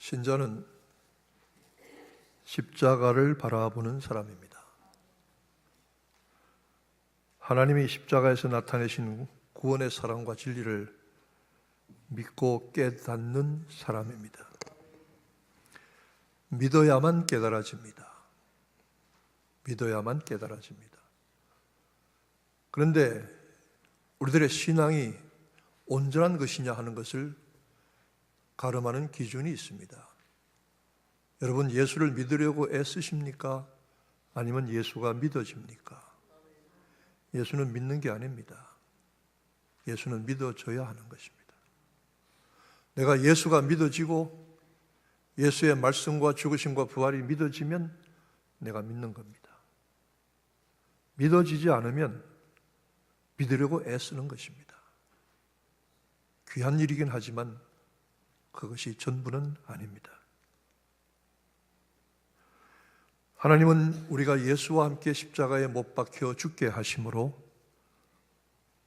신자는 십자가를 바라보는 사람입니다. 하나님이 십자가에서 나타내신 구원의 사랑과 진리를 믿고 깨닫는 사람입니다. 믿어야만 깨달아집니다. 믿어야만 깨달아집니다. 그런데 우리들의 신앙이 온전한 것이냐 하는 것을 가름하는 기준이 있습니다. 여러분, 예수를 믿으려고 애쓰십니까? 아니면 예수가 믿어집니까? 예수는 믿는 게 아닙니다. 예수는 믿어져야 하는 것입니다. 내가 예수가 믿어지고 예수의 말씀과 죽으심과 부활이 믿어지면 내가 믿는 겁니다. 믿어지지 않으면 믿으려고 애쓰는 것입니다. 귀한 일이긴 하지만 그것이 전부는 아닙니다. 하나님은 우리가 예수와 함께 십자가에 못 박혀 죽게 하심으로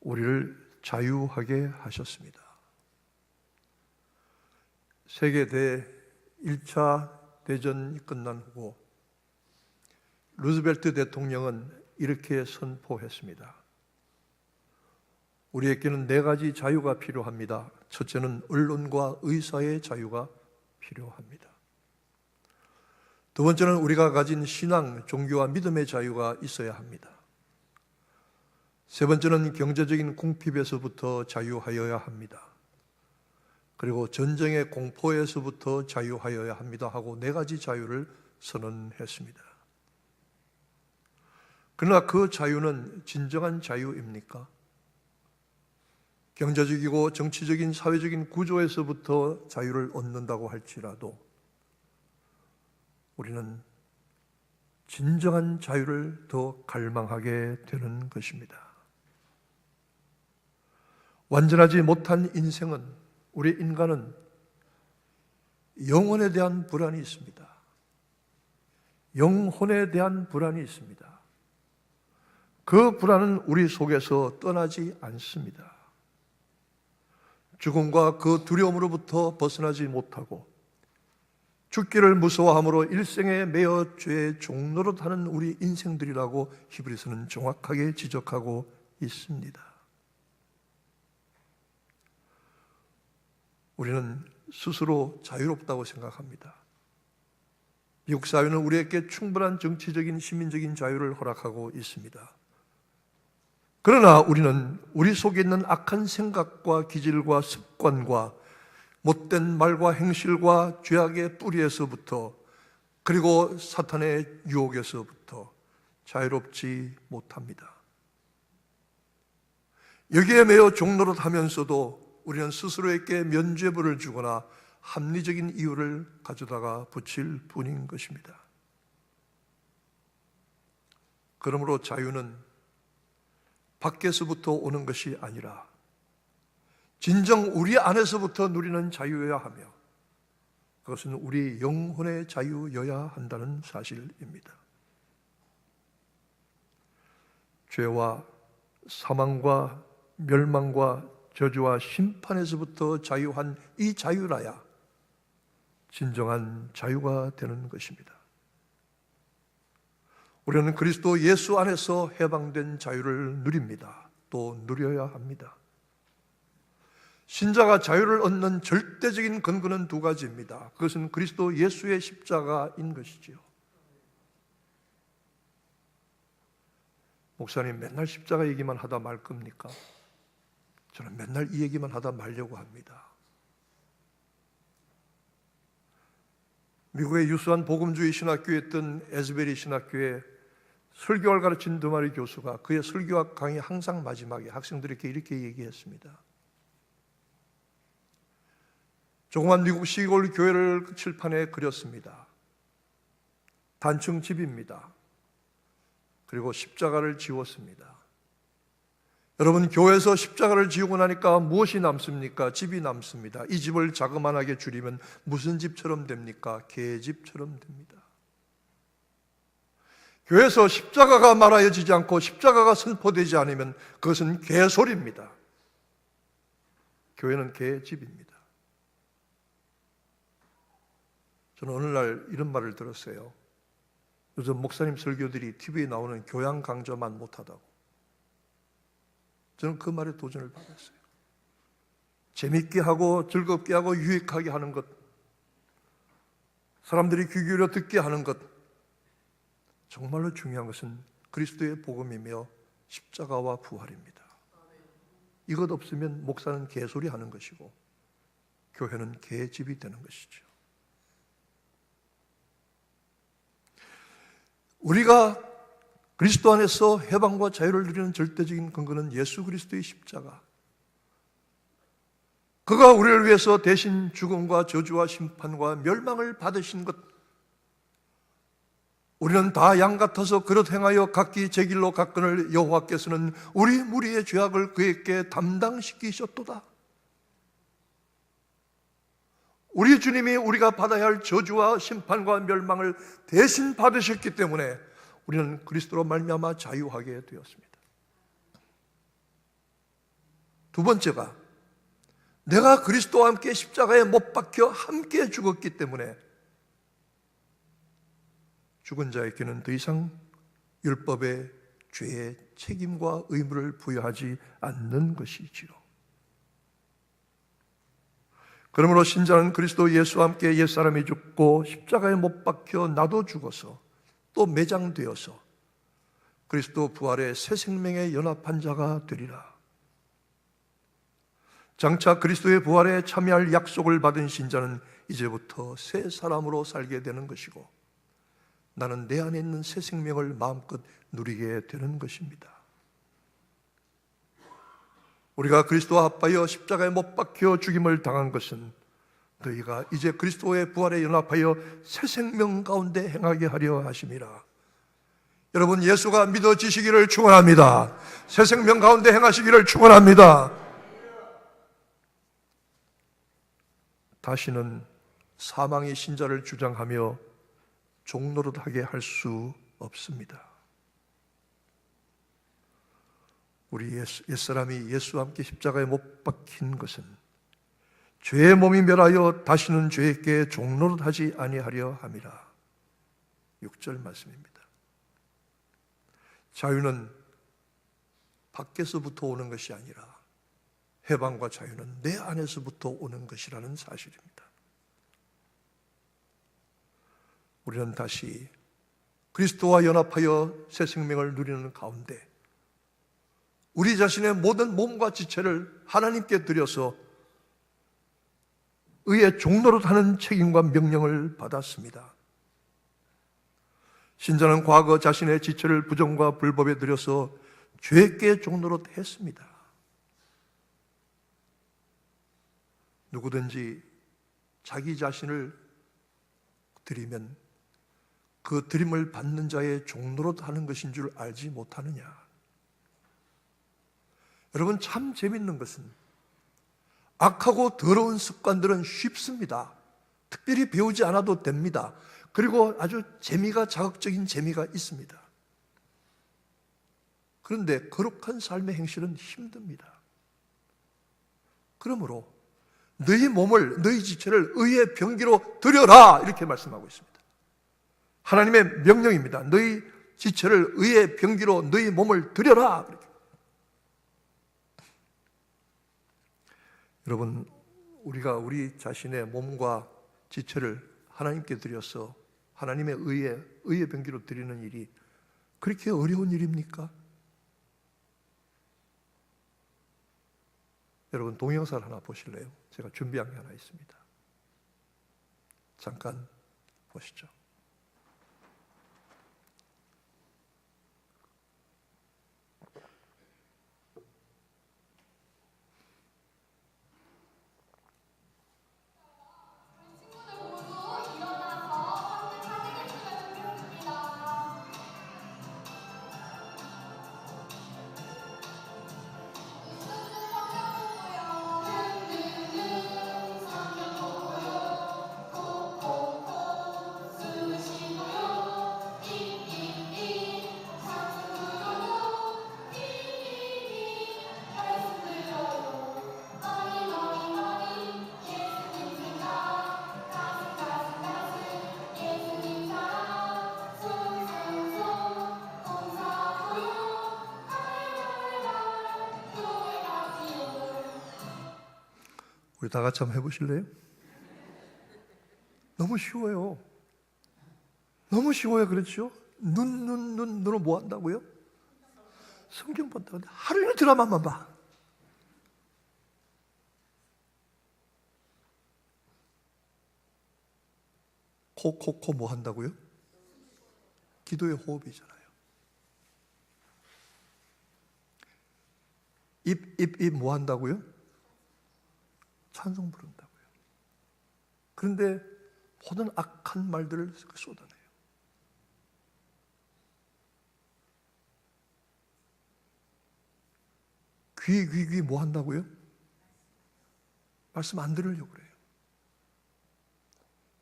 우리를 자유하게 하셨습니다. 세계대 1차 대전이 끝난 후 루즈벨트 대통령은 이렇게 선포했습니다. 우리에게는 4가지 자유가 필요합니다. 첫째는 언론과 의사의 자유가 필요합니다. 두 번째는 우리가 가진 신앙, 종교와 믿음의 자유가 있어야 합니다. 세 번째는 경제적인 궁핍에서부터 자유하여야 합니다. 그리고 전쟁의 공포에서부터 자유하여야 합니다 하고 4가지 자유를 선언했습니다. 그러나 그 자유는 진정한 자유입니까? 경제적이고 정치적인 사회적인 구조에서부터 자유를 얻는다고 할지라도 우리는 진정한 자유를 더 갈망하게 되는 것입니다. 완전하지 못한 인생은, 우리 인간은 영혼에 대한 불안이 있습니다. 영혼에 대한 불안이 있습니다. 그 불안은 우리 속에서 떠나지 않습니다. 죽음과 그 두려움으로부터 벗어나지 못하고 죽기를 무서워함으로 일생에 매여 죄의 종노릇하는 우리 인생들이라고 히브리서는 정확하게 지적하고 있습니다. 우리는 스스로 자유롭다고 생각합니다. 미국 사회는 우리에게 충분한 정치적인, 시민적인 자유를 허락하고 있습니다. 그러나 우리는 우리 속에 있는 악한 생각과 기질과 습관과 못된 말과 행실과 죄악의 뿌리에서부터, 그리고 사탄의 유혹에서부터 자유롭지 못합니다. 여기에 매여 종노릇하면서도 우리는 스스로에게 면죄부를 주거나 합리적인 이유를 가져다가 붙일 뿐인 것입니다. 그러므로 자유는 밖에서부터 오는 것이 아니라 진정 우리 안에서부터 누리는 자유여야 하며 그것은 우리 영혼의 자유여야 한다는 사실입니다. 죄와 사망과 멸망과 저주와 심판에서부터 자유한 이 자유라야 진정한 자유가 되는 것입니다. 우리는 그리스도 예수 안에서 해방된 자유를 누립니다. 또 누려야 합니다. 신자가 자유를 얻는 절대적인 근거는 2가지입니다. 그것은 그리스도 예수의 십자가인 것이지요. 목사님, 맨날 십자가 얘기만 하다 말 겁니까? 저는 맨날 이 얘기만 하다 말려고 합니다. 미국의 유수한 복음주의 신학교였던 에즈베리 신학교의 설교를 가르친 드마리 교수가 그의 설교와 강의 항상 마지막에 학생들에게 이렇게 얘기했습니다. 조그만 미국 시골 교회를 칠판에 그렸습니다. 단층 집입니다. 그리고 십자가를 지웠습니다. 여러분, 교회에서 십자가를 지우고 나니까 무엇이 남습니까? 집이 남습니다. 이 집을 자그만하게 줄이면 무슨 집처럼 됩니까? 개집처럼 됩니다. 교회에서 십자가가 말하여지지 않고 십자가가 선포되지 않으면 그것은 개소리입니다. 교회는 개집입니다. 저는 어느 날 이런 말을 들었어요. 요즘 목사님 설교들이 TV에 나오는 교양 강조만 못하다고. 저는 그 말에 도전을 받았어요. 재밌게 하고 즐겁게 하고 유익하게 하는 것, 사람들이 귀 기울여 듣게 하는 것, 정말로 중요한 것은 그리스도의 복음이며 십자가와 부활입니다. 이것 없으면 목사는 개소리 하는 것이고 교회는 개의 집이 되는 것이죠. 우리가 그리스도 안에서 해방과 자유를 누리는 절대적인 근거는 예수 그리스도의 십자가. 그가 우리를 위해서 대신 죽음과 저주와 심판과 멸망을 받으신 것. 우리는 다 양 같아서 그릇 행하여 각기 제 길로 갔거늘 여호와께서는 우리 무리의 죄악을 그에게 담당시키셨도다. 우리 주님이 우리가 받아야 할 저주와 심판과 멸망을 대신 받으셨기 때문에 우리는 그리스도로 말미암아 자유하게 되었습니다. 두 번째가 내가 그리스도와 함께 십자가에 못 박혀 함께 죽었기 때문에 죽은 자에게는 더 이상 율법의 죄의 책임과 의무를 부여하지 않는 것이지요. 그러므로 신자는 그리스도 예수와 함께 옛사람이 죽고 십자가에 못 박혀 나도 죽어서 또 매장되어서 그리스도 부활의 새 생명에 연합한 자가 되리라. 장차 그리스도의 부활에 참여할 약속을 받은 신자는 이제부터 새 사람으로 살게 되는 것이고 나는 내 안에 있는 새 생명을 마음껏 누리게 되는 것입니다. 우리가 그리스도와 합하여 십자가에 못 박혀 죽임을 당한 것은 너희가 이제 그리스도의 부활에 연합하여 새 생명 가운데 행하게 하려 하심이라. 여러분, 예수가 믿어지시기를 축원합니다. 새 생명 가운데 행하시기를 축원합니다. 다시는 사망의 신자를 주장하며 종노릇하게 할 수 없습니다. 우리 옛사람이 예수와 함께 십자가에 못 박힌 것은 죄의 몸이 멸하여 다시는 죄에게 종노릇하지 아니하려 함이라. 6절 말씀입니다. 자유는 밖에서부터 오는 것이 아니라 해방과 자유는 내 안에서부터 오는 것이라는 사실입니다. 우리는 다시 그리스도와 연합하여 새 생명을 누리는 가운데 우리 자신의 모든 몸과 지체를 하나님께 드려서 의의 종노릇하는 책임과 명령을 받았습니다. 신자는 과거 자신의 지체를 부정과 불법에 드려서 죄께 종노릇했습니다. 누구든지 자기 자신을 드리면 그 드림을 받는 자의 종노릇하는 것인 줄 알지 못하느냐. 여러분, 참 재밌는 것은 악하고 더러운 습관들은 쉽습니다. 특별히 배우지 않아도 됩니다. 그리고 아주 재미가, 자극적인 재미가 있습니다. 그런데 거룩한 삶의 행실은 힘듭니다. 그러므로 너희 몸을, 너희 지체를 의의 병기로 드려라, 이렇게 말씀하고 있습니다. 하나님의 명령입니다. 너희 지체를 의의 병기로 너희 몸을 드려라. 여러분, 우리가 우리 자신의 몸과 지체를 하나님께 드려서 하나님의 의의 병기로 드리는 일이 그렇게 어려운 일입니까? 여러분, 동영상 하나 보실래요? 제가 준비한 게 하나 있습니다. 잠깐 보시죠. 우리 다 같이 한번 해보실래요? 너무 쉬워요. 너무 쉬워요. 그렇죠? 눈으로 뭐 한다고요? 성경 본다고. 하루 종일 드라마만 봐. 코 뭐 한다고요? 기도의 호흡이잖아요. 입 뭐 한다고요? 찬송 부른다고요. 그런데 모든 악한 말들을 쏟아내요. 귀 뭐 한다고요? 말씀 안 들으려고 그래요.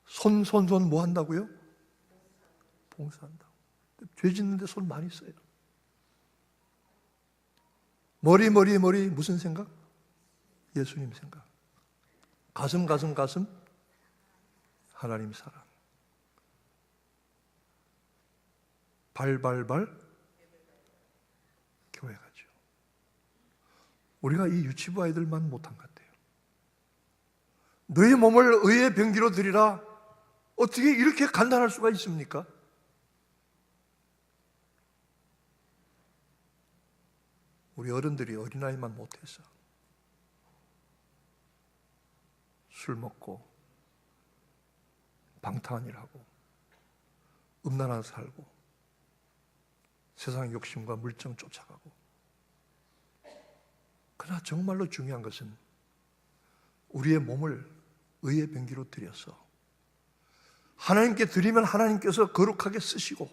손 뭐 한다고요? 봉사한다고. 죄 짓는데 손 많이 써요. 머리 무슨 생각? 예수님 생각. 가슴 하나님 사랑. 발 교회 가죠. 우리가 이 유치부 아이들만 못한 것 같아요. 너희 몸을 의의 병기로 드리라. 어떻게 이렇게 간단할 수가 있습니까? 우리 어른들이 어린아이만 못해서 술 먹고 방탕한 일 하고 음란한 살고 세상 욕심과 물정 쫓아가고. 그러나 정말로 중요한 것은 우리의 몸을 의의 병기로 드려서 하나님께 드리면 하나님께서 거룩하게 쓰시고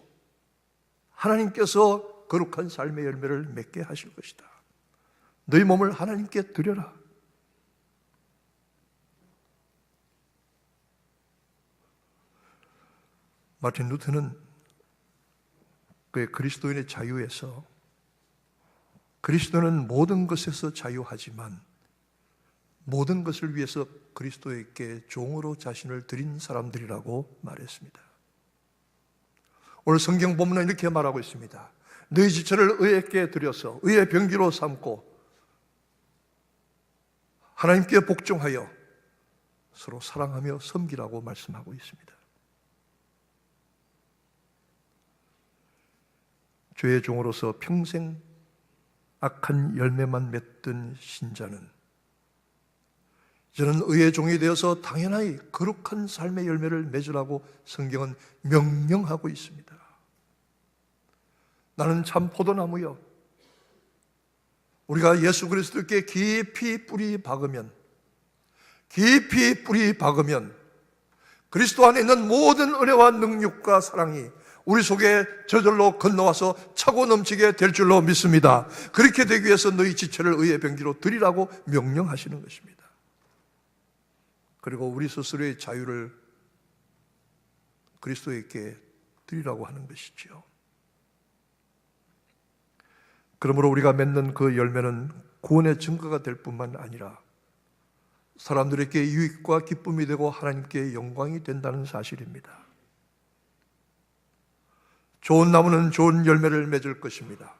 하나님께서 거룩한 삶의 열매를 맺게 하실 것이다. 너희 몸을 하나님께 드려라. 마틴 루터는 그의 그리스도인의 자유에서 그리스도는 모든 것에서 자유하지만 모든 것을 위해서 그리스도에게 종으로 자신을 드린 사람들이라고 말했습니다. 오늘 성경 본문은 이렇게 말하고 있습니다. 너희 지체를 의에게 드려서 의의 병기로 삼고 하나님께 복종하여 서로 사랑하며 섬기라고 말씀하고 있습니다. 죄의 종으로서 평생 악한 열매만 맺던 신자는 이제는 의의 종이 되어서 당연히 거룩한 삶의 열매를 맺으라고 성경은 명령하고 있습니다. 나는 참 포도나무요. 우리가 예수 그리스도께 깊이 뿌리 박으면 그리스도 안에 있는 모든 은혜와 능력과 사랑이 우리 속에 저절로 건너와서 차고 넘치게 될 줄로 믿습니다. 그렇게 되기 위해서 너희 지체를 의의 병기로 드리라고 명령하시는 것입니다. 그리고 우리 스스로의 자유를 그리스도에게 드리라고 하는 것이지요. 그러므로 우리가 맺는 그 열매는 구원의 증거가 될 뿐만 아니라 사람들에게 유익과 기쁨이 되고 하나님께 영광이 된다는 사실입니다. 좋은 나무는 좋은 열매를 맺을 것입니다.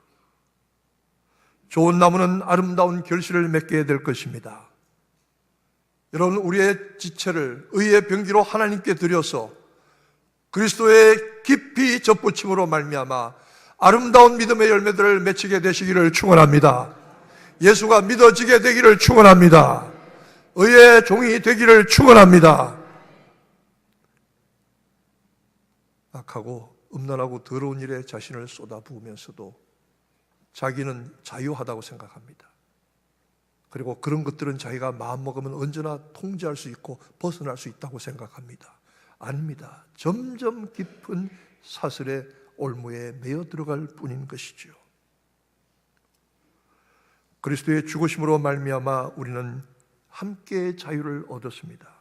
좋은 나무는 아름다운 결실을 맺게 될 것입니다. 여러분, 우리의 지체를 의의 병기로 하나님께 드려서 그리스도의 깊이 접붙임으로 말미암아 아름다운 믿음의 열매들을 맺히게 되시기를 축원합니다. 예수가 믿어지게 되기를 축원합니다. 의의 종이 되기를 축원합니다. 악하고 음란하고 더러운 일에 자신을 쏟아부으면서도 자기는 자유하다고 생각합니다. 그리고 그런 것들은 자기가 마음먹으면 언제나 통제할 수 있고 벗어날 수 있다고 생각합니다. 아닙니다. 점점 깊은 사슬의 올무에 매여 들어갈 뿐인 것이죠. 그리스도의 죽으심으로 말미암아 우리는 함께 자유를 얻었습니다.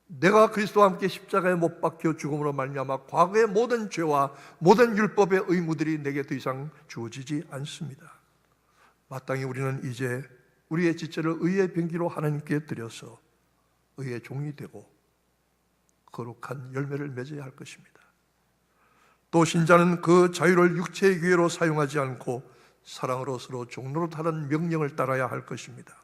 내가 그리스도와 함께 십자가에 못 박혀 죽음으로 말미암아 과거의 모든 죄와 모든 율법의 의무들이 내게 더 이상 주어지지 않습니다. 마땅히 우리는 이제 우리의 지체를 의의 병기로 하나님께 드려서 의의 종이 되고 거룩한 열매를 맺어야 할 것입니다. 또 신자는 그 자유를 육체의 기회로 사용하지 않고 사랑으로 서로 종노릇하는 명령을 따라야 할 것입니다.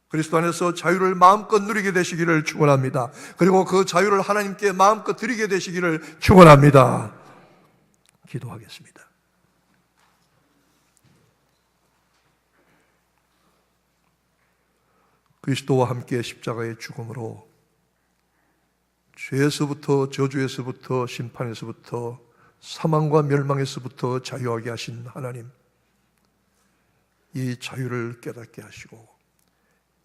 그리스도 안에서 자유를 마음껏 누리게 되시기를 축원합니다. 그리고 그 자유를 하나님께 마음껏 드리게 되시기를 축원합니다. 기도하겠습니다. 그리스도와 함께 십자가의 죽음으로 죄에서부터, 저주에서부터, 심판에서부터, 사망과 멸망에서부터 자유하게 하신 하나님, 이 자유를 깨닫게 하시고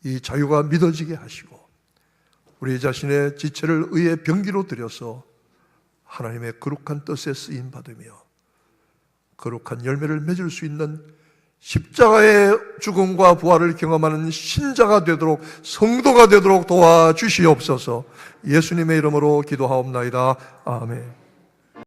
이 자유가 믿어지게 하시고 우리 자신의 지체를 의의 병기로 들여서 하나님의 거룩한 뜻에 쓰임받으며 거룩한 열매를 맺을 수 있는 십자가의 죽음과 부활을 경험하는 신자가 되도록, 성도가 되도록 도와주시옵소서. 예수님의 이름으로 기도하옵나이다. 아멘.